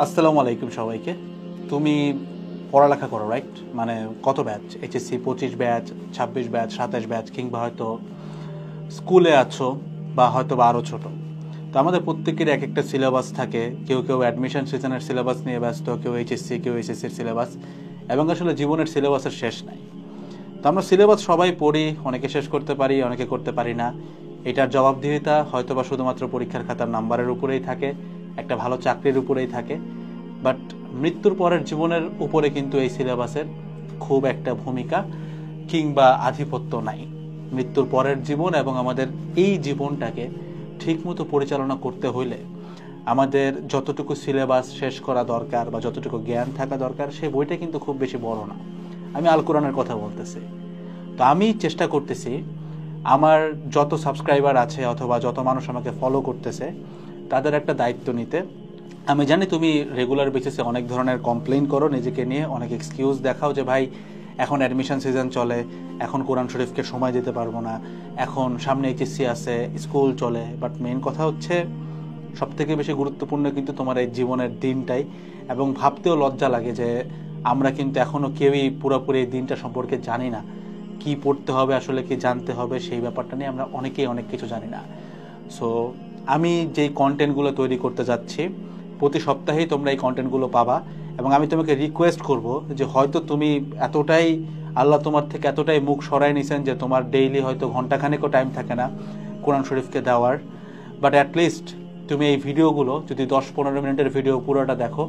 আসসালামু আলাইকুম সবাইকে। তুমি পড়ালেখা করো, রাইট? মানে কত batch? HSC 25 batch, 26 batch, 27 batch, কিংবা হয়তো স্কুলে আছো বা হয়তো বা আরও ছোটো। তো আমাদের প্রত্যেকের এক একটা সিলেবাস থাকে। কেউ কেউ অ্যাডমিশন সিজনের সিলেবাস নিয়ে ব্যস্ত, কেউ এইচএসসি, কেউ এইচএসসির সিলেবাস, এবং আসলে জীবনের সিলেবাসের শেষ নাই। তো আমরা সিলেবাস সবাই পড়ি, অনেকে শেষ করতে পারি, অনেকে করতে পারি না। এটার জবাবদিহিতা হয়তো বা শুধুমাত্র পরীক্ষার খাতার নাম্বারের উপরেই থাকে, একটা ভালো চাকরির উপরেই থাকে। বাট মৃত্যুর পরের জীবনের উপরে কিন্তু এই সিলেবাসের খুব একটা ভূমিকা কিংবা আধিপত্য নাই। মৃত্যুর পরের জীবন এবং আমাদের এই জীবনটাকে ঠিকমতো পরিচালনা করতে হইলে আমাদের যতটুকু সিলেবাস শেষ করা দরকার বা যতটুকু জ্ঞান থাকা দরকার, সেই বইটা কিন্তু খুব বেশি বড় না। আমি আল কোরআনের কথা বলতেছি। তো আমি চেষ্টা করতেছি আমার যত সাবস্ক্রাইবার আছে অথবা যত মানুষ আমাকে ফলো করতেছে তাদের একটা দায়িত্ব নিতে। আমি জানি তুমি রেগুলার বেসিসে অনেক ধরনের কমপ্লেইন করো নিজেকে নিয়ে, অনেক এক্সকিউজ দেখাও যে ভাই এখন অ্যাডমিশন সিজন চলে, এখন কোরআন শরীফকে সময় দিতে পারবো না, এখন সামনে এইচএসসি আছে, স্কুল চলে। বাট মেইন কথা হচ্ছে সবথেকে বেশি গুরুত্বপূর্ণ কিন্তু তোমার এই জীবনের দিনটাই। এবং ভাবতেও লজ্জা লাগে যে আমরা কিন্তু এখনও কেউই পুরোপুরি এই দিনটা সম্পর্কে জানি না। কি পড়তে হবে, আসলে কি জানতে হবে, সেই ব্যাপারটা নিয়ে আমরা অনেকেই অনেক কিছু জানি না। সো আমি যেই কন্টেন্টগুলো তৈরি করতে যাচ্ছি, প্রতি সপ্তাহেই তোমরা এই কন্টেন্টগুলো পাবা। এবং আমি তোমাকে রিকোয়েস্ট করব যে হয়তো তুমি এতটাই, আল্লাহ তোমার থেকে এতটাই মুখ সরাই নিছেন যে তোমার ডেইলি হয়তো ঘন্টাখানেকও টাইম থাকে না কোরআন শরীফকে দেওয়ার। বাট অ্যাটলিস্ট তুমি এই ভিডিওগুলো যদি 10-15 মিনিটের ভিডিও পুরোটা দেখো,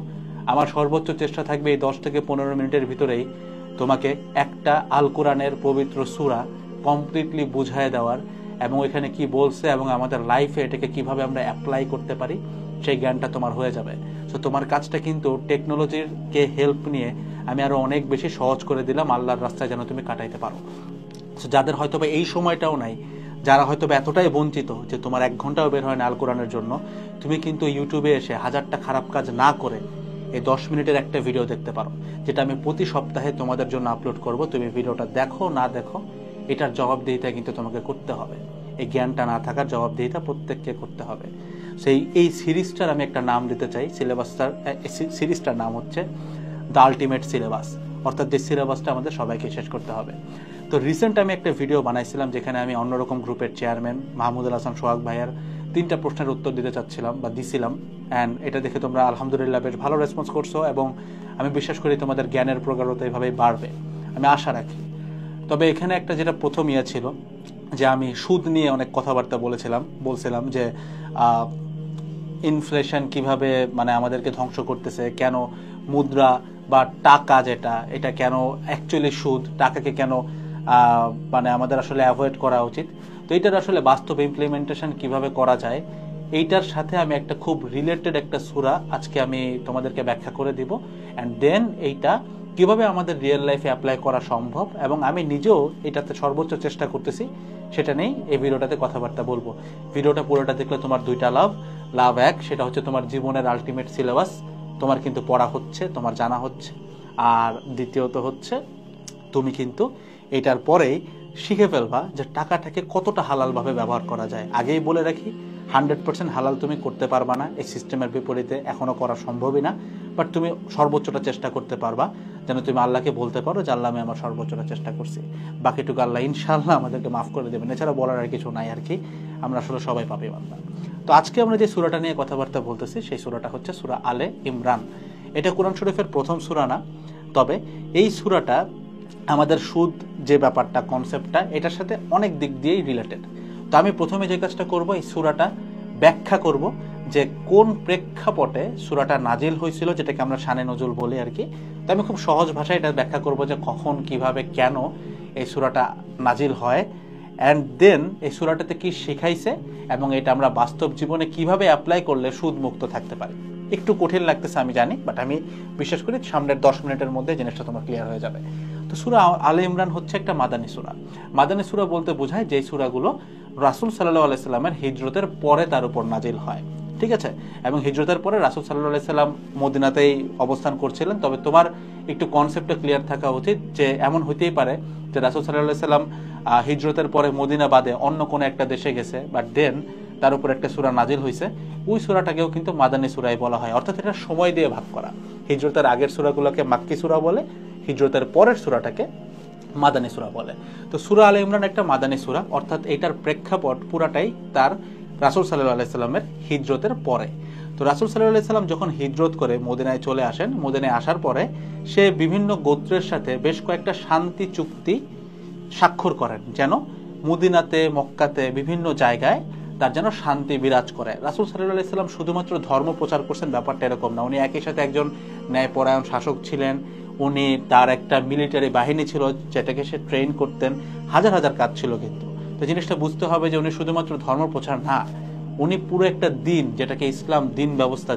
আমার সর্বোচ্চ চেষ্টা থাকবে এই 10 থেকে 15 মিনিটের ভিতরেই তোমাকে একটা আল কোরআনের পবিত্র সূরা কমপ্লিটলি বুঝায় দেওয়ার, এবং এখানে কি বলছে এবং আমাদের লাইফে এটাকে কিভাবে আমরা অ্যাপ্লাই করতে পারি সেই জ্ঞানটা তোমার হয়ে যাবে। সো তোমার কাজটা কিন্তু টেকনোলজিকে হেল্প নিয়ে আমি আরও অনেক বেশি সহজ করে দিলাম, আল্লাহর রাস্তায় যেন তুমি কাটাইতে পারো। সো যাদের হয়তো বা এই সময়টাও নাই, যারা হয়তো বা এতটাই বঞ্চিত যে তোমার 1 ঘন্টাও বের হয় না আল কোরআনের জন্য, তুমি কিন্তু ইউটিউবে এসে 1000টা খারাপ কাজ না করে এই 10 মিনিটের একটা ভিডিও দেখতে পারো, যেটা আমি প্রতি সপ্তাহে তোমাদের জন্য আপলোড করব। তুমি ভিডিওটা দেখো না দেখো, এটার জবাবদিহিতা কিন্তু তোমাকে করতে হবে। এই জ্ঞানটা না থাকার জবাবদিহিতা প্রত্যেককে করতে হবে। এই সিরিজটার আমি একটা নাম দিতে চাই। সিরিজটার নাম হচ্ছে দ্য আলটিমেট সিলেবাস, অর্থাৎ যে সিলেবাসটা আমাদের সবাইকে শেষ করতে হবে। তো রিসেন্ট আমি একটা ভিডিও বানাইছিলাম যেখানে আমি অন্যরকম গ্রুপের চেয়ারম্যান মাহমুদুল হাসান সোহাগ ভাইয়ার 3টা প্রশ্নের উত্তর দিতে চাচ্ছিলাম বা দিছিলাম। অ্যান্ড এটা দেখে তোমরা আলহামদুলিল্লাহ বেশ ভালো রেসপন্স করছো, এবং আমি বিশ্বাস করি তোমাদের জ্ঞানের প্রগাঢ়তা এভাবেই বাড়বে, আমি আশা রাখি। তবে এখানে একটা যেটা প্রথম ছিল যে আমি সুদ নিয়ে অনেক কথাবার্তা বলছিলাম যে ইনফ্লেশন কিভাবে মানে আমাদেরকে ধ্বংস করতেছে, কেন মুদ্রা বা টাকা যেটা, এটা কেন অ্যাকচুয়ালি সুদ, টাকাকে কেন মানে আমাদের আসলে অ্যাভয়েড করা উচিত। তো এইটার আসলে বাস্তব ইমপ্লিমেন্টেশন কিভাবে করা যায়, এইটার সাথে আমি একটা খুব রিলেটেড একটা সূরা আজকে আমি তোমাদেরকে ব্যাখ্যা করে দিব। অ্যান্ড দেন এইটা কিভাবে আমাদের রিয়েল লাইফে অ্যাপ্লাই করা সম্ভব, এবং আমি নিজেও এটাতে সর্বোচ্চ চেষ্টা করতেছি, সেটা নিয়েই এই ভিডিওটাতে কথাবার্তা বলবো। ভিডিওটা পুরোটা দেখলে তোমার 2টা লাভ 1, সেটা হচ্ছে তোমার জীবনের আলটিমেট সিলেবাস তোমার কিন্তু পড়া হচ্ছে, তোমার জানা হচ্ছে। আর দ্বিতীয়ত হচ্ছে তুমি কিন্তু এটার পরেই শিখে ফেলবা যে টাকাটাকে কতটা হালালভাবে ব্যবহার করা যায়। আগেই বলে রাখি, 100% হালাল তুমি করতে পারবা না, এই সিস্টেমের বিপরীতে এখনও করা সম্ভবই না। বাট তুমি সর্বোচ্চটা চেষ্টা করতে পারবা, যেন তুমি আল্লাহকে বলতে পারো যে আল্লাহ, আমি আমার সর্বোচ্চটা চেষ্টা করছি, বাকিটুকু আল্লাহ ইনশাআল্লাহ আমাদেরকে মাফ করে দেবেন। এছাড়া বলার আর কিছু নাই আর কি, আমরা আসলে সবাই পাপী বান্দা। তো আজকে আমরা যে সূরাটা নিয়ে কথাবার্তা বলতেছি সেই সূরাটা হচ্ছে সূরা আলে ইমরান। এটা কোরআন শরীফের প্রথম সূরা না, তবে এই সূরাটা আমাদের সুদ যে ব্যাপারটা, কনসেপ্টটা, এটার সাথে অনেক দিক দিয়েই রিলেটেড। তো আমি প্রথমে যে কাজটা করব, এই সূরাটা ব্যাখ্যা করব যে কোন প্রেক্ষাপটে সূরাটা নাজিল হয়েছিল, যেটাকে আমরা শানে নজুল বলি আর কি। তো আমি খুব সহজ ভাষায় এটা ব্যাখ্যা করব যে কখন, কিভাবে, কেন এই সূরাটা নাজিল হয়, অ্যান্ড দেন এই সূরাটাতে কি শিখাইছে, এবং এটা আমরা বাস্তব জীবনে কিভাবে অ্যাপ্লাই করলে সুদ মুক্ত থাকতে পারি। একটু কঠিন লাগতেছে আমি জানি, বাট আমি বিশ্বাস করি সামনের 10 মিনিটের মধ্যে জিনিসটা তোমার ক্লিয়ার হয়ে যাবে। তো সূরা আলে ইমরান হচ্ছে একটা মাদানী সূরা। মাদানী সূরা বলতে বোঝায় যে সূরাগুলো রাসূল সাল্লাল্লাহু আলাইহি সাল্লামের হিজরতের পরে তার উপর নাজিল হয়, ঠিক আছে? এবং হিজরতের পরে রাসূল সাল্লাল্লাহু আলাইহি সাল্লাম মদিনাতেই অবস্থান করছিলেন। তবে তোমার একটু কনসেপ্টটা ক্লিয়ার থাকা উচিত যে এমন হইতেই পারে যে রাসূল সাল্লাল্লাহু আলাইহি সাল্লাম হিজরতের পরে মদিনা বাদে অন্য কোনো একটা দেশে গেছে, বাট দেন তার উপর একটা সূরা নাজিল হয়েছে, ওই সূরাটাকেও কিন্তু মাদানী সূরাই বলা হয়। অর্থাৎ এটা সময় দিয়ে ভাগ করা। হিজরতের আগের সূরাগুলোকে মাক্কি সূরা বলে, হিজরতের পরের সূরাটাকে মাদানী সূরা বলে। তো সূরা আলে ইমরান একটা মাদানী সূরা, অর্থাৎ এটার প্রেক্ষাপট পুরাটাই তার রাসূল সাল্লাল্লাহু আলাইহি সাল্লামের হিজরতের পরে। তো রাসূল সাল্লাল্লাহু আলাইহি সাল্লাম যখন হিজরত করে মদিনায় চলে আসেন, মদিনায় আসার পরে সে বিভিন্ন গোত্রের সাথে বেশ কয়েকটা শান্তি চুক্তি স্বাক্ষর করেন, যেন মদিনাতে মক্কাতে বিভিন্ন জায়গায় তার যেন শান্তি বিরাজ করে। রাসূল সাল্লাল্লাহু আলাইহি সাল্লাম শুধুমাত্র ধর্ম প্রচার করছেন ব্যাপারটা এরকম না, উনি একই সাথে একজন ন্যায়পরায়ণ শাসক ছিলেন। উনি তার একটা মিলিটারি বাহিনী ছিল যেটাকে সে ট্রেন করতেন, হাজার হাজার কাজ ছিল। কিন্তু তো জিনিসটা বুঝতে হবে যে উনি শুধুমাত্র ধর্ম প্রচার না, উনি পুরো একটা দিন, যেটাকে ইসলাম দিন ব্যবস্থা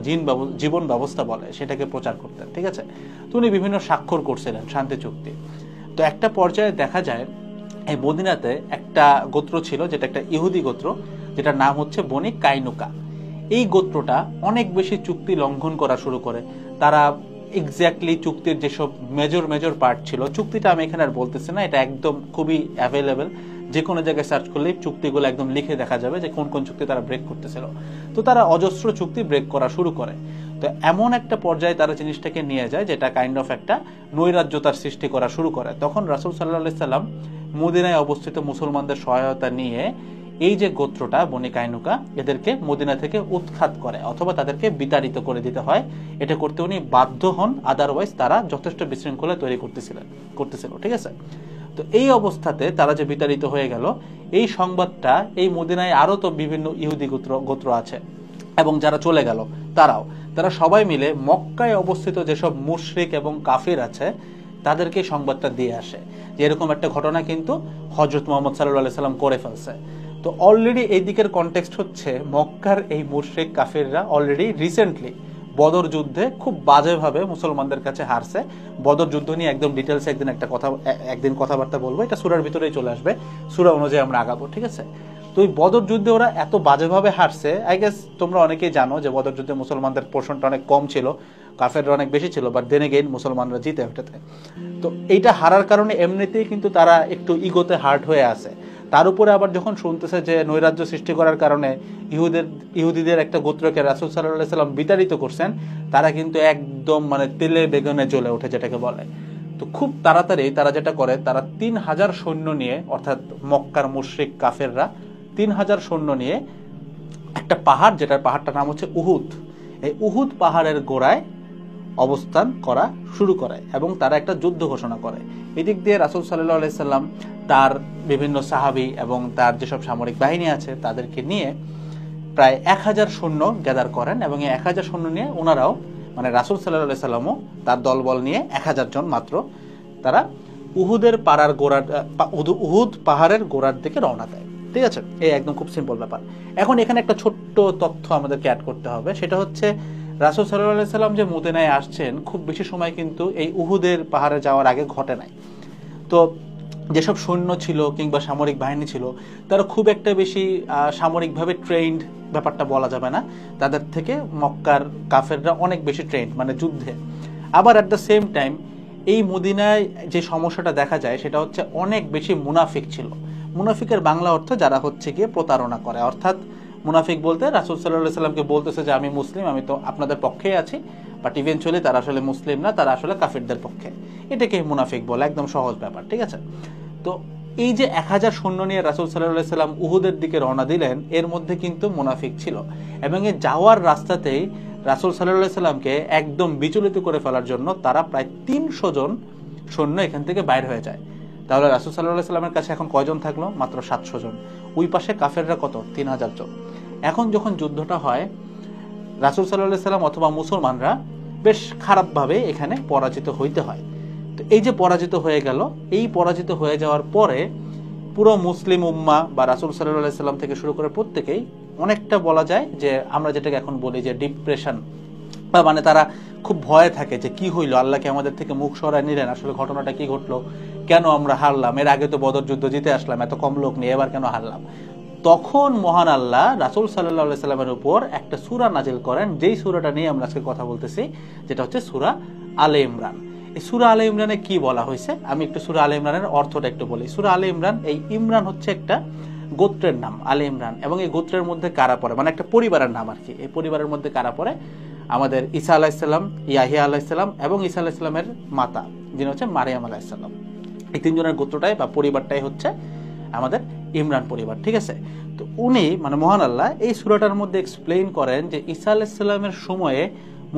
জীবন ব্যবস্থা বলে, সেটাকে প্রচার করতেন। ঠিক আছে, তো উনি বিভিন্ন স্বাক্ষর করছিলেন শান্তি চুক্তি। তো একটা পর্যায়ে দেখা যায় এই মদিনাতে একটা গোত্র ছিল, যেটা একটা ইহুদি গোত্র, যেটার নাম হচ্ছে বনি কাইনুকা। এই গোত্রটা অনেক বেশি চুক্তি লঙ্ঘন করা শুরু করে। তারা এক্স্যাক্টলি চুক্তির যেসব মেজর পার্ট ছিল, চুক্তিটা আমি এখানে আর বলতেছি না, এটা একদম খুবই অ্যাভেলেবেল, যে কোনো জায়গায় সার্চ করলেই চুক্তিগুলো একদম লিখে দেখা যাবে যে কোন কোন চুক্তি তারা ব্রেক করতেছিল। তো তারা অজস্র চুক্তি ব্রেক করা শুরু করে। তো এমন একটা পর্যায়ে তারা জিনিসটাকে নিয়ে যায় যেটা কাইন্ড অফ একটা নৈরাজ্যতার সৃষ্টি করা শুরু করে। তখন রাসূল সাল্লাল্লাহু আলাইহি সাল্লাম মদিনায় অবস্থিত মুসলমানদের সহায়তা নিয়ে এই যে গোত্রটা বনি কাইনুকা, এদেরকে মদিনা থেকে উৎখাত করে অথবা তাদেরকে বিতাড়িত করে দিতে হয়। এটা করতে উনি বাধ্য হন, আদারওয়াইজ তারা যথেষ্ট বিশৃঙ্খলা তৈরি করতেছিল। ঠিক আছে, তো এই অবস্থাতে তারা যে বিতাড়িত হয়ে গেল, এই সংবাদটা এই মদিনায় আরো তো বিভিন্ন ইহুদি গোত্র আছে এবং যারা চলে গেল তারা সবাই মিলে মক্কায় অবস্থিত যেসব মুশরিক এবং কাফির আছে তাদেরকে সংবাদটা দিয়ে আসে যে এরকম একটা ঘটনা কিন্তু হযরত মুহাম্মদ সাল্লাল্লাহু আলাইহি সাল্লাম করে ফেলছে। তো অলরেডি এই দিকের কনটেক্সট হচ্ছে মক্কার এই মুশরিক কাফিররা অলরেডি রিসেন্টলি বদর যুদ্ধে খুব বাজেভাবে মুসলমানদের কাছে হারছে। বদর যুদ্ধ নিয়ে একদম ডিটেলসে একদিন কথাবার্তা বলবো, এটা সূরার ভিতরেই চলে আসবে, সূরা অনুযায়ী আমরা আগাবো। ঠিক আছে, তো এই বদর যুদ্ধে ওরা এত বাজেভাবে হারছে, আই গেস তোমরা অনেকেই জানো যে বদর যুদ্ধে মুসলমানদের পোর্শনটা অনেক কম ছিল, কাফেররা অনেক বেশি ছিল, বাট দেন এগেইন মুসলমানরা জিতে ওটাতে। তো এইটা হারার কারণে এমনিতেই কিন্তু তারা একটু ইগোতে হার্ট হয়ে আছে। তার উপরে আবার যখন শুনতেছে যে নৈরাজ্য সৃষ্টি করার কারণে ইহুদিদের একটা গোত্রকে রাসূল সাল্লাল্লাহু আলাইহি সাল্লাম বিতাড়িত করছেন, তারা কিন্তু একদম মানে তেলে বেগুনে জ্বলে ওঠে যেটাকে বলে। তো খুব তাড়াতাড়ি তারা যেটা করে, তারা ৩,০০০ সৈন্য নিয়ে, অর্থাৎ মক্কার মুশরিক কাফেররা ৩,০০০ সৈন্য নিয়ে একটা পাহাড়, যেটার পাহাড়টার নাম হচ্ছে উহুদ, এই উহুদ পাহাড়ের গোড়ায় অবস্থান করা শুরু করে এবং তারা একটা যুদ্ধ ঘোষণা করে। এদিক দিয়ে রাসূল সাল্লাল্লাহু আলাইহি সাল্লাম তার বিভিন্ন সাহাবী এবং তার যেসব সামরিক বাহিনী আছে তাদেরকে নিয়ে প্রায় ১,০০০ সৈন্য গ্যাদার করেন এবং এই ১,০০০ সৈন্য নিয়ে ওনারাও, মানে রাসূল সাল্লাল্লাহু আলাইহি সাল্লামও তার দলবল নিয়ে ১,০০০ জন মাত্র, তারা উহুদ পাহাড়ের গোড়ার দিকে রওনা দেয়। ঠিক আছে, এই একদম খুব সিম্পল ব্যাপার। এখন এখানে একটা ছোট্ট তথ্য আমাদেরকে অ্যাড করতে হবে, সেটা হচ্ছে রাসূল সাল্লাল্লাহু আলাইহি সাল্লাম যে মদিনায় আসছেন খুব বেশি সময় কিন্তু এই উহুদের পাহাড়ে যাওয়ার আগে ঘটে নাই। তো যেসব সৈন্য ছিল কিংবা সামরিক বাহিনী ছিল, তারা খুব একটা বেশি সামরিকভাবে ট্রেন্ড ব্যাপারটা বলা যাবে না, তাদের থেকে মক্কার কাফেররা অনেক বেশি ট্রেন্ড মানে যুদ্ধে। আবার অ্যাট দ্য সেম টাইম এই মদিনায় যে সমস্যাটা দেখা যায় সেটা হচ্ছে অনেক বেশি মুনাফিক ছিল। মুনাফিকের বাংলা অর্থ যারা হচ্ছে গিয়ে প্রতারণা করে, অর্থাৎ মুনাফিক বলতে রাসূল সাল্লাল্লাহু আলাইহি সাল্লামকে বলতেছে যে আমি মুসলিম, আমি তো আপনাদের পক্ষেই আছি, বাট ইভেনচুয়ালি তারা আসলে মুসলিম না, তারা আসলে কাফিরদের পক্ষে। এটাকে মুনাফিক বলে, একদম সহজ ব্যাপার। ঠিক আছে, তো এই যে ১,০০০ সৈন্য নিয়ে রাসূল সাল্লাল্লাহু আলাইহি সাল্লাম উহুদের দিকে রওনা দিলেন, এর মধ্যে কিন্তু মুনাফিক ছিল এবং এই যাওয়ার রাস্তাতেই রাসূল সাল্লাল্লাহু আলাইহি সাল্লামকে একদম বিচলিত করে ফেলার জন্য তারা প্রায় ৩০০ জন সৈন্য এখান থেকে বাইর হয়ে যায়। তাহলে রাসূল সাল্লাল্লাহু আলাইহি সাল্লামের কাছে এখন কয়জন থাকলো? মাত্র ৭০০ জন। ওই পাশে কাফেররা কত? ৩,০০০ জন। এখন যখন যুদ্ধটা হয়, রাসূল সাল্লাল্লাহু আলাইহি সাল্লাম অথবা মুসলমানরা বেশ খারাপভাবে এখানে পরাজিত হইতে হয়। তো এই যে পরাজিত হয়ে গেল, এই পরাজিত হয়ে যাওয়ার পরে পুরো মুসলিম উম্মাহ বা রাসূল সাল্লাল্লাহু আলাইহি সাল্লাম থেকে শুরু করে প্রত্যেকেই অনেকটা বলা যায় যে আমরা যেটাকে এখন বলি যে ডিপ্রেশন, বা মানে তারা খুব ভয়ে থাকে যে কি হইলো, আল্লাহকে আমাদের থেকে মুখ সরায় নিলেন, আসলে ঘটনাটা কি ঘটলো, কেন আমরা হারলাম, এর আগে তো বদর যুদ্ধ জিতে আসলাম, এত কম লোক নিয়ে এবার কেন হারলাম। তখন মহান আল্লাহ রাসূল সাল্লাল্লাহু আলাইহি সাল্লামের উপর একটা সূরা নাজিল করেন, যেই সূরাটা নিয়ে আমরা আজকে কথা বলতেছি, যেটা হচ্ছে সূরা আলে ইমরান। এই সূরা আলে ইমরানে কি বলা হয়েছে, আমি একটু সূরা আলে ইমরানের অর্থটা একটু বলি। সূরা আলে ইমরান, এই ইমরান হচ্ছে একটা গোত্রের নাম আলী ইমরান, এবং এই গোত্রের মধ্যে কারা পড়ে, মানে একটা পরিবারের নাম আর কি, এই পরিবারের মধ্যে কারা পড়ে, আমাদের ঈসা আলাইহিসসালাম, ইয়াহিয়া আলাইহিসসালাম এবং ঈসা আলাইহিসসালামের মাতা যিনি হচ্ছে মারিয়াম আলাইহিসসালাম। এই তিনজনের গোত্রটাই বা পরিবারটাই হচ্ছে আমাদের ইমরান পরিবার, ঠিক আছে। তো উনি মানে মহান আল্লাহ এই সূরাটার মধ্যে এক্সপ্লেইন করেন যে ঈসা আলাইহিসসালামের সময়ে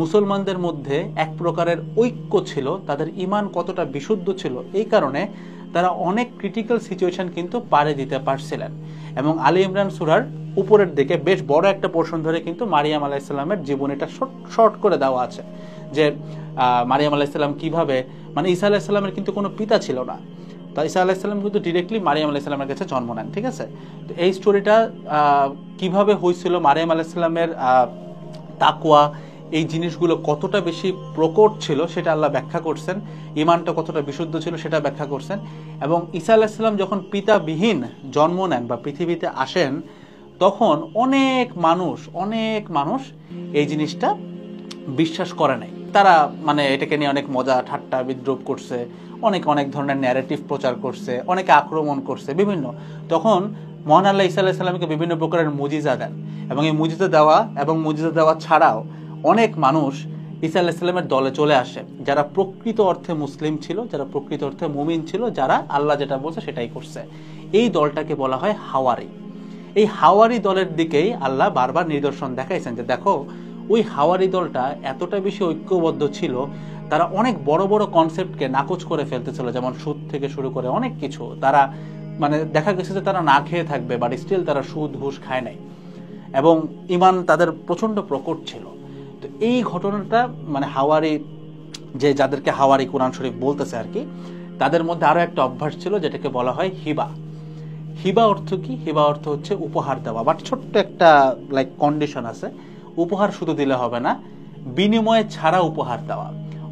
মুসলমানদের মধ্যে এক প্রকারের ঐক্য ছিল, তাদের ঈমান কতটা বিশুদ্ধ ছিল, এই কারণে তারা অনেক ক্রিটিক্যাল সিচুয়েশন কিন্তু পারে দিতে পারছিলেন। এবং আলী ইমরান সূরার উপরের দিকে বেশ বড় একটা পোর্শন ধরে কিন্তু মারিয়াম আলাইহিসসালামের জীবনীটা শর্ট করে দেওয়া আছে, যে মারিয়াম আলাইহিসসালাম কিভাবে, মানে ঈসা আলাইহিসসালামের কিন্তু কোনো পিতা ছিল না, তো ঈসা আলাইহিসসালাম কিন্তু ডিরেক্টলি মারিয়াম আলাইহিসসালামের কাছে জন্ম নেন, ঠিক আছে। তো এই স্টোরিটা কিভাবে হয়েছিল, মারিয়াম আলাইহিসসালামের তাকওয়া, এই জিনিসগুলো কতটা বেশি প্রকট ছিল সেটা আল্লাহ ব্যাখ্যা করছেন, ঈমানটা কতটা বিশুদ্ধ ছিল সেটা ব্যাখ্যা করছেন। এবং ঈসা আলাইহিসসালাম যখন পিতাবিহীন জন্ম নেন বা পৃথিবীতে আসেন, তখন অনেক মানুষ এই জিনিসটা বিশ্বাস করে নাই। তারা মানে এটাকে নিয়ে অনেক মজা ঠাট্টা বিদ্রুপ করছে, অনেক ধরনের ন্যারেটিভ প্রচার করছে, অনেকে আক্রমণ করছে বিভিন্ন। তখন মহান আল্লাহ ঈসা আলাইহিস সালামকে বিভিন্ন প্রকারের মুজিজা দেন, এবং এই মুজিজা দেওয়া ছাড়াও অনেক মানুষ ঈসা আলাইহিস সালামের দলে চলে আসে, যারা প্রকৃত অর্থে মুসলিম ছিল, যারা প্রকৃত অর্থে মুমিন ছিল, যারা আল্লাহ যেটা বলছে সেটাই করছে। এই দলটাকে বলা হয় হাওয়ারি। এই হাওয়ারি দলের দিকেই আল্লাহ বারবার নিদর্শন দেখাইছেন যে দেখো ওই হাওয়ারি দলটা এতটা বেশি ঐক্যবদ্ধ ছিল, তারা অনেক বড় বড় কনসেপ্টকে নাকচ করে ফেলতেছিল, যেমন সুদ থেকে শুরু করে অনেক কিছু। তারা মানে দেখা গেছে যে তারা না খেয়ে থাকবে, বাট স্টিল তারা সুদ ঘুষ খায় নাই, এবং ঈমান তাদের প্রচন্ড প্রকট ছিল। তো এই ঘটনাটা মানে হাওয়ারি, যে যাদেরকে হাওয়ারি কোরআন শরীফ বলতেছে আর কি, তাদের মধ্যে আরো একটা অভ্যাস ছিল যেটাকে বলা হয় হিবা। হিবা অর্থ কি? হিবা অর্থ হচ্ছে উপহার দেওয়া, বাট ছোট্ট একটা লাইক কন্ডিশন আছে, উপহার শুধু দিলে হবে না, বিনিময়ে ছাড়া উপহার দেওয়া।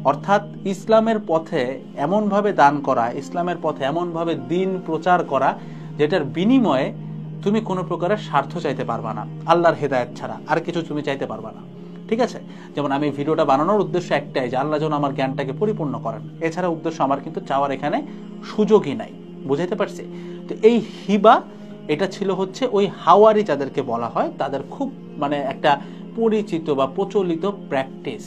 অর্থাৎ ইসলামের পথে এমনভাবে দান করা, ইসলামের পথে এমনভাবে দিন প্রচার করা যেটার বিনিময়ে তুমি কোনো প্রকারের স্বার্থ চাইতে পারবা না, আল্লাহর হেদায়েত ছাড়া আর কিছু তুমি চাইতে পারবা না, ঠিক আছে। যেমন আমি ভিডিওটা বানানোর উদ্দেশ্য একটাই, যে আল্লাহ যেন আমার জ্ঞানটাকে পরিপূর্ণ করেন, এছাড়া উদ্দেশ্য আমার কিন্তু চাওয়ার এখানে সুযোগই নাই, বুঝাইতে পারছি? তো এই হিবা এটা ছিল হচ্ছে ওই হাওয়ারি যাদেরকে বলা হয় তাদের খুব মানে একটা পরিচিত বা প্রচলিত প্র্যাকটিস।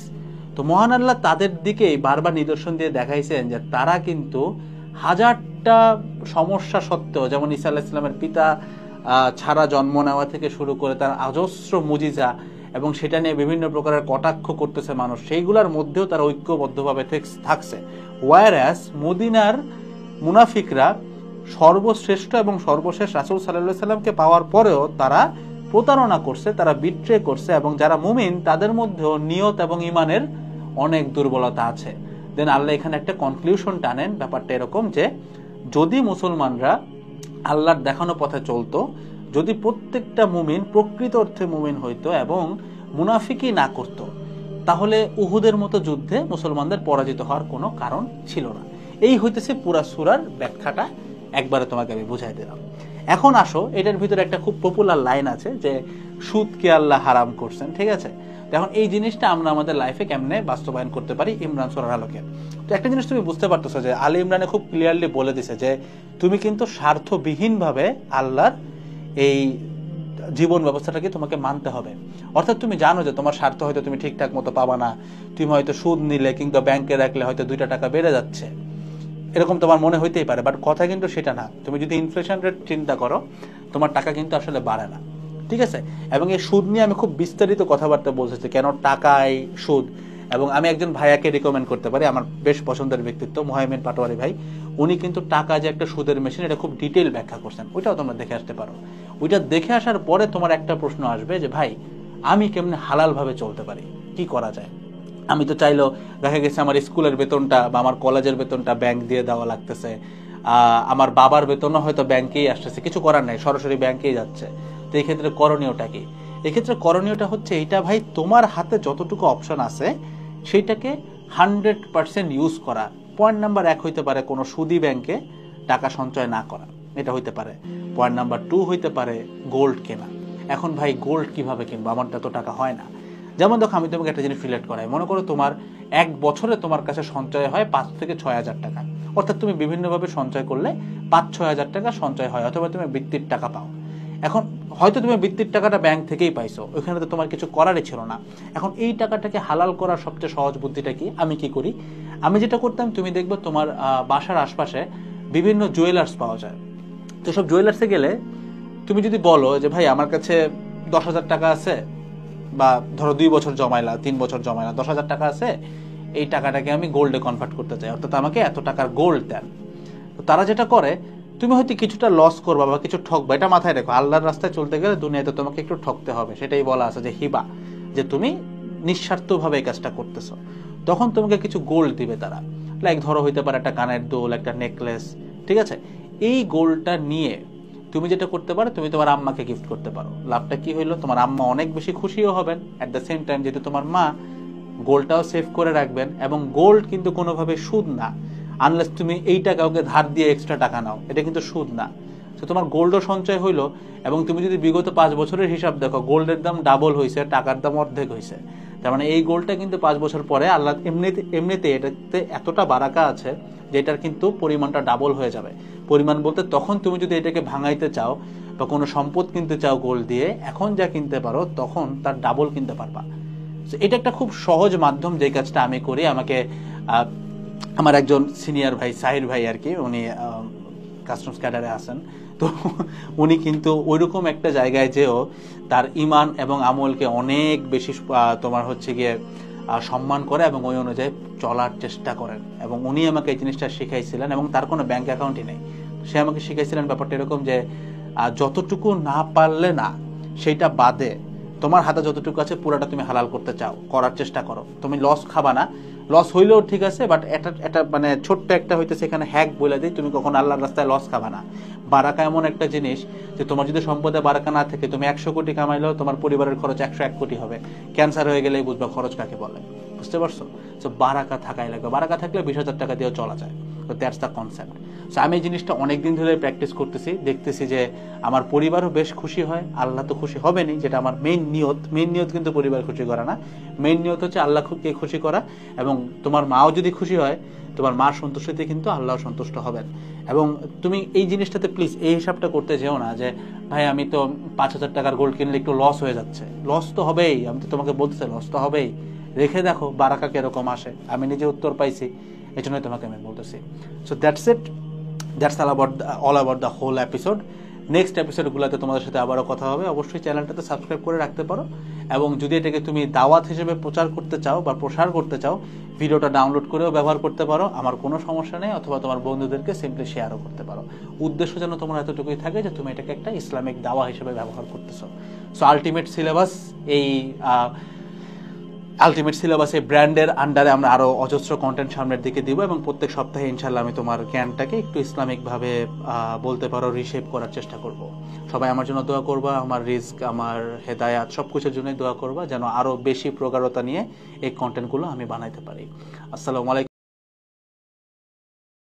তো মহান আল্লাহ তাদের দিকেই বারবার নিদর্শন দিয়ে দেখাইছেন যে তারা কিন্তু হাজারটা সমস্যা সত্ত্বেও, যেমন ঈসা আলাইহিস সালামের পিতা ছাড়া জন্ম নেওয়া থেকে শুরু করে তার অজস্র মুজিজা, এবং সেটা নিয়ে বিভিন্ন প্রকারের কটাক্ষ করতেছে মানুষ, সেইগুলোর মধ্যেও তারা ঐক্যবদ্ধভাবে থাকছে। ওয়ারাস মদিনার মুনাফিকরা সর্বশ্রেষ্ঠ এবং সর্বশেষ রাসূল সাল্লাল্লাহু আলাইহি সাল্লামকে পাওয়ার পরেও তারা প্রতারণা করছে, তারা বিট্রে করছে, এবং যারা মুমিন তাদের মধ্যেও নিয়ত এবং ঈমানের অনেক দুর্বলতা আছে। দেন আল্লাহ এখানে একটা কনক্লুশন টানেন, ব্যাপারটা এরকম যে যদি মুসলমানরা আল্লাহর দেখানো পথে চলতো, যদি প্রত্যেকটা মুমিন প্রকৃত অর্থে মুমিন হইতো এবং মুনাফিকি না করত, তাহলে উহুদের মতো যুদ্ধে মুসলমানদের পরাজিত হওয়ার কোনো কারণ ছিল না। এই হইতেছে পুরা সূরার ব্যাখ্যাটা, একবারে তোমাকে আমি বুঝাই দিলাম। এখন আসো, এটার ভিতরে একটা খুব পপুলার লাইন আছে যে সুদকে আল্লাহ হারাম করছেন, ঠিক আছে। এখন এই জিনিসটা আমরা আমাদের লাইফে কেমনে বাস্তবায়ন করতে পারি ইমরান সূরার আলোকে? তো একটা জিনিস তুমি বুঝতে পারতেছো যে আলী ইমরানে খুব ক্লিয়ারলি বলে দিছে যে তুমি কিন্তু স্বার্থবিহীনভাবে আল্লাহর এই জীবন ব্যবস্থাটাকে তোমাকে মানতে হবে। অর্থাৎ তুমি জানো যে তোমার স্বার্থ হয়তো তুমি ঠিকঠাক মতো পাবা না, তুমি হয়তো সুদ নিলে কিংবা ব্যাংকে রাখলে হয়তো 2টা টাকা বেড়ে যাচ্ছে, এরকম তোমার মনে হইতেই পারে, বাট কথা কিন্তু সেটা না। তুমি যদি ইনফ্লেশন রেট চিন্তা করো, তোমার টাকা কিন্তু আসলে বাড়ে না, ঠিক আছে। এবং এই সুদ নিয়ে আমি খুব বিস্তারিত কথাবার্তা বলতেছি, কেন টাকায় সুদ। এবং আমি একজন ভাইয়াকে রিকমেন্ড করতে পারি, আমার বেশ পছন্দের ব্যক্তিত্ব মুহাইমিন পাটোয়ারি ভাই, উনি কিন্তু টাকা যে একটা সুদের মেশিন এটা খুব ডিটেইল ব্যাখ্যা করছেন, ওইটাও তোমরা দেখে আসতে পারো। ওইটা দেখে আসার পরে তোমার একটা প্রশ্ন আসবে যে ভাই আমি কেমনে হালাল ভাবে চলতে পারি, কি করা যায়। আমি তো চাইলো, দেখা গেছে আমার স্কুলের বেতনটা বা আমার কলেজের বেতনটা ব্যাংক দিয়ে দেওয়া লাগতেছে, আমার বাবার বেতনও হয়তো ব্যাংকেই আসতেছে, কিছু করার নাই, সরাসরি ব্যাংকেই যাচ্ছে। তো এই ক্ষেত্রে করণীয়টা কি? এক্ষেত্রে করণীয়টা হচ্ছে এইটা ভাই, তোমার হাতে যতটুকু অপশন আছে সেইটাকে 100% ইউজ করা। পয়েন্ট নাম্বার 1 হইতে পারে কোনো সুদি ব্যাংকে টাকা সঞ্চয় না করা, এটা হইতে পারে। পয়েন্ট নাম্বার 2 হইতে পারে গোল্ড কেনা। এখন ভাই গোল্ড কিভাবে কিনবো, আমার তো টাকা হয় না। যেমন দেখো, আমি তোমাকে একটা জিনিস রিলেট করাই, মনে করো তোমার 1 বছরে তোমার কাছে সঞ্চয় হয় 5 থেকে 6 হাজার টাকা, অর্থাৎ তুমি বিভিন্নভাবে সঞ্চয় করলে 5-6 হাজার টাকা সঞ্চয় হয়, অথবা তুমি বৃত্তির টাকা পাও। এখন হয়তো তুমি বৃত্তির টাকাটা ব্যাংক থেকেই পাইছো, ওইখানে তো তোমার কিছু করারই ছিল না। এখন এই টাকাটাকে হালাল করার সবচেয়ে সহজ বুদ্ধিটা কি? আমি কি করি, আমি যেটা করতাম, তুমি দেখবে তোমার বাসার আশপাশে বিভিন্ন জুয়েলার্স পাওয়া যায়। তো সব জুয়েলার্সে গেলে তুমি যদি বলো যে ভাই আমার কাছে 10,000 টাকা আছে, বা ধরো 2 বছর জমাইলা, 3 বছর জমাইলা, 10,000 টাকা আছে, এই টাকাটাকে আমি গোল্ডে কনভার্ট করতে চাই, অর্থাৎ আমাকে এত টাকার গোল্ড দেন। তো তারা যেটা করে, তুমি হয়তো কিছুটা লস করবা বা কিছু ঠকবা, এটা মাথায় রেখো। আল্লাহর রাস্তায় চলতে গেলে দুনিয়াতে তোমাকে একটু ঠকতে হবে, সেটাই বলা আছে যে হিবা, যে তুমি নিঃস্বার্থভাবে এই কাজটা করতেছো। তখন তোমাকে কিছু গোল্ড দিবে তারা, লাইক ধরো হইতে পারে একটা কানের দুল, একটা নেকলেস, ঠিক আছে? এই গোল্ডটা নিয়ে তুমি যেটা করতে পারো, তুমি তোমার আম্মাকে গিফট করতে পারো। লাভটা কি হইলো, তোমার আম্মা অনেক বেশি খুশিও হবেন, অ্যাট দ্য সেম টাইম যেহেতু তোমার মা গোল্ডটাও সেভ করে রাখবেন। এবং গোল্ড কিন্তু কোনোভাবে সুদ না, আনলেস তুমি এইটা কাউকে ধার দিয়ে এক্সট্রা টাকা নাও, এটা কিন্তু সুদ না। তো তোমার গোল্ডও সঞ্চয় হইলো, এবং তুমি যদি বিগত 5 বছরের হিসাব দেখো, গোল্ডের দাম ডাবল হয়েছে, টাকার দাম অর্ধেক হয়েছে। তার মানে এই গোল্ডটা কিন্তু 5 বছর পরে আল্লাহ এমনিতে এটাতে এতটা বারাকা আছে যে এটার কিন্তু পরিমাণটা ডাবল হয়ে যাবে। পরিমাণ বলতে তখন তুমি যদি এটাকে ভাঙাইতে চাও বা কোনো সম্পদ কিনতে চাও গোল্ড দিয়ে, এখন যা কিনতে পারো তখন তার ডাবল কিনতে পারবা। এটা একটা খুব সহজ মাধ্যম, যে কাজটা আমি করি। আমাকে আমার একজন সিনিয়র ভাই, সাহির ভাই আর কি, উনি কাস্টমস ক্যাডারে আছেন, তো উনি কিন্তু ওইরকম একটা জায়গায় যেও তার ইমান এবং আমলকে অনেক বেশি তোমার হচ্ছে গিয়ে সম্মান করে এবং ওই অনুযায়ী চলার চেষ্টা করেন। এবং উনি আমাকে এই জিনিসটা শিখাইছিলেন, এবং তার কোনো ব্যাংক অ্যাকাউন্টই নেই। সে আমাকে শিখাইছিলেন ব্যাপারটা এরকম যে যতটুকু না পারলে না, সেইটা বাদে তোমার হাতে যতটুকু আছে পুরাটা তুমি হালাল করতে চাও, করার চেষ্টা করো। তুমি লস খাবা না, লস হইলেও ঠিক আছে, বাট এটা মানে ছোট্ট একটা হইতেছে এখানে হ্যাক বলে দিই, তুমি কখন আল্লাহর রাস্তায় লস খাবা না। বারাকা এমন একটা জিনিস যে তোমার যদি সম্পদে বারাকা না থাকে, তুমি 100 কোটি কামাইলেও তোমার পরিবারের খরচ 101 কোটি হবে। ক্যান্সার হয়ে গেলেই বুঝবা খরচ কাকে বলে, বুঝতে পারছো? তো বারাকা থাকাই লাগবে, বারাকা থাকলে 20,000 টাকা দিয়েও চলা যায়। তো দ্যাটস দ্য কনসেপ্ট। সো আমি এই জিনিসটা অনেকদিন ধরে প্র্যাকটিস করতেছি, দেখতেছি যে আমার পরিবারও বেশ খুশি হয়, আল্লাহ তো খুশি হবেনই, যেটা আমার মেইন নিয়ত কিন্তু পরিবার খুশি করা না, মেইন নিয়ত হচ্ছে আল্লাহকে খুশি করা। এবং তোমার মাও যদি খুশি হয়, তোমার মার সন্তুষ্টিতে কিন্তু আল্লাহ সন্তুষ্ট হবেন। এবং তুমি এই জিনিসটাতে প্লিজ এই হিসাবটা করতে যেও না যে ভাই আমি তো 5,000 টাকার গোল্ড কিনলে একটু লস হয়ে যাচ্ছে। লস তো হবেই, আমি তো তোমাকে বলতেছি লস তো হবেই, রেখে দেখো বারাকা কিরকম আসে। আমি নিজে উত্তর পাইছি, এই জন্যই তোমাকে আমি বলতেছি। So that's it, that's all about the whole episode. Next এপিসোডগুলোতে তোমাদের সাথে আবারও কথা হবে। অবশ্যই চ্যানেলটাতে সাবস্ক্রাইব করে রাখতে পারো, এবং যদি এটাকে তুমি দাওয়াত হিসেবে প্রচার করতে চাও বা প্রসার করতে চাও, ভিডিওটা ডাউনলোড করেও ব্যবহার করতে পারো, আমার কোনো সমস্যা নেই। অথবা তোমার বন্ধুদেরকে সিম্পলি শেয়ারও করতে পারো। উদ্দেশ্য যেন তোমার এতটুকুই থাকে যে তুমি এটাকে একটা ইসলামিক দাওয়া হিসেবে ব্যবহার করতেছো। সো আলটিমেট সিলেবাসে ব্র্যান্ডের আন্ডারে আমরা আরো অজস্র কন্টেন্ট সামনের দিকে দিব, এবং প্রত্যেক সপ্তাহে ইনশাল্লাহ আমি তোমার জ্ঞানটাকে একটু ইসলামিক ভাবে বলতে পারো রিশেপ করার চেষ্টা করব। সবাই আমার জন্য দোয়া করবা, আমার রিস্ক, আমার হেদায়াত সবকিছুর জন্যই দোয়া করবা, যেন আরো বেশি প্রগাঢ়তা নিয়ে এই কন্টেন্টগুলো আমি বানাইতে পারি। আসসালামু আলাইকুম।